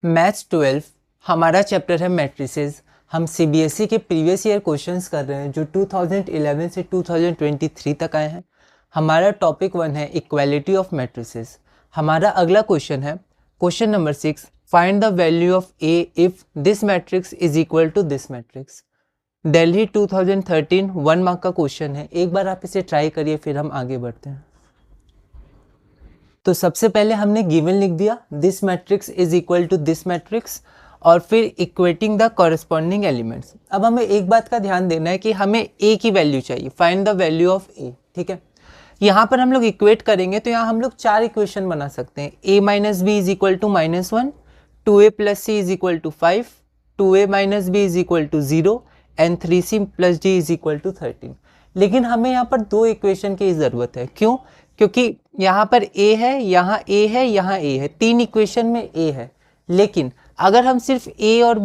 Maths 12 हमारा chapter है matrices. हम सीबीएसई के प्रीवियस ईयर क्वेश्चंस कर रहे हैं जो 2011 से 2023 तक आए हैं। हमारा टॉपिक 1 है इक्वालिटी ऑफ मैट्रिसेस। हमारा अगला क्वेश्चन है question number 6, find the value of a if this matrix is equal to this matrix. Delhi 2013 1 mark का क्वेश्चन है। एक बार आप इसे ट्राई करिए फिर हम आगे बढ़ते हैं। तो सबसे पहले हमने गिवन लिख दिया this matrix is equal to this matrix और फिर इक्वेटिंग द कॉरेस्पॉन्डिंग एलिमेंट्स। अब हमें एक बात का ध्यान देना है कि हमें ए की वैल्यू चाहिए, फाइंड द वैल्यू ऑफ ए। ठीक है, यहाँ पर हम लोग इक्वेट करेंगे तो यहाँ हम लोग 4 इक्वेशन बना सकते हैं। a minus B is equal to -1, 2a plus c is equal to 5, 2a minus B is equal to 0 and 3c plus d is equal to 13। लेकिन हमें यहाँ पर 2 इक्वेशन की ज़रूरत है। क्यों? क्योंकि यहाँ पर a है, यहाँ a है, यहाँ a है, 3 इक्वेशन में a है। लेकिन अगर हम सिर्फ a और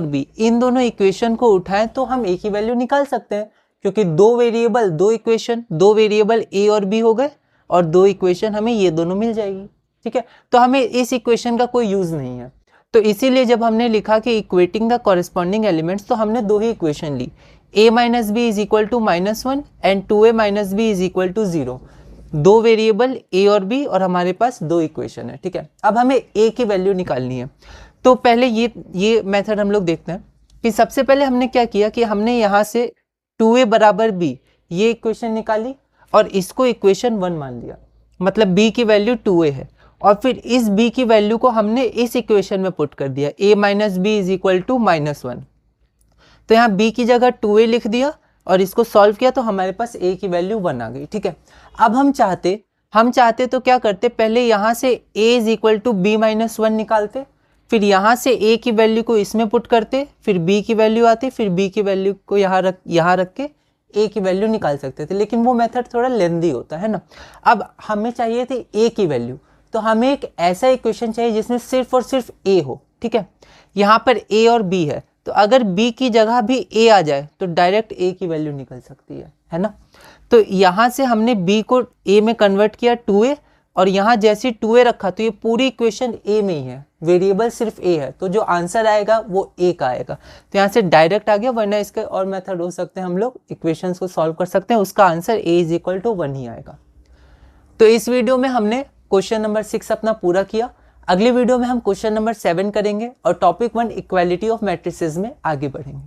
b इन दोनों इक्वेशन को उठाएं तो हम a की वैल्यू निकाल सकते हैं, क्योंकि 2 वेरिएबल 2 इक्वेशन, 2 वेरिएबल a और b हो गए और 2 इक्वेशन हमें ये दोनों मिल जाएगी। ठीक है, तो हमें इस इक्वेशन का कोई यूज नहीं है। तो इसीलिए जब हमने लिखा कि इक्वेटिंग द कॉरेस्पॉन्डिंग एलिमेंट्स तो हमने 2 ही इक्वेशन ली, a minus B is equal to -1 and 2a minus B is equal to 0। 2 variable a और b और हमारे पास 2 इक्वेशन है। ठीक है, अब हमें a की वैल्यू निकालनी है। तो पहले ये मेथड हम लोग देखते हैं कि सबसे पहले हमने क्या किया कि हमने यहाँ से 2a बराबर b ये इक्वेशन निकाली और इसको इक्वेशन 1 मान लिया, मतलब b की वैल्यू 2a है। और फिर इस b की वैल्यू को हमने इस इक्वेशन में पुट कर दिया, a minus B is equal to -1। तो यहाँ b की जगह 2a लिख दिया और इसको सॉल्व किया तो हमारे पास a की वैल्यू 1 आ गई। ठीक है, अब हम चाहते तो क्या करते, पहले यहाँ से a is equal to b minus 1 निकालते, फिर यहाँ से a की वैल्यू को इसमें पुट करते, फिर b की वैल्यू आती, फिर b की वैल्यू को यहाँ रख के a की वैल्यू निकाल सकते थे। लेकिन वो मेथड थोड़ा लेंदी होता है ना। अब हमें चाहिए थी a की वैल्यू, तो हमें एक ऐसा इक्वेशन चाहिए जिसमें सिर्फ और सिर्फ a हो। ठीक है, यहाँ पर a और b है, तो अगर b की जगह भी a आ जाए तो डायरेक्ट a की वैल्यू निकल सकती है ना। तो यहाँ से हमने b को a में कन्वर्ट किया 2a, और यहाँ जैसे 2a रखा तो ये पूरी इक्वेशन a में ही है, वेरिएबल सिर्फ a है, तो जो आंसर आएगा वो a का आएगा। तो यहाँ से डायरेक्ट आ गया, वरना इसके और मेथड हो सकते हैं, हम लोग इक्वेशंस को सॉल्व कर सकते हैं, उसका answer a is equal to 1 ही आएगा। तो इस वीडियो में हमने क्वेश्चन नंबर 6 अपना पूरा किया। अगले वीडियो में हम क्वेश्चन नंबर 7 करेंगे और टॉपिक 1 इक्वालिटी ऑफ मैट्रिसेस में आगे बढ़ेंगे।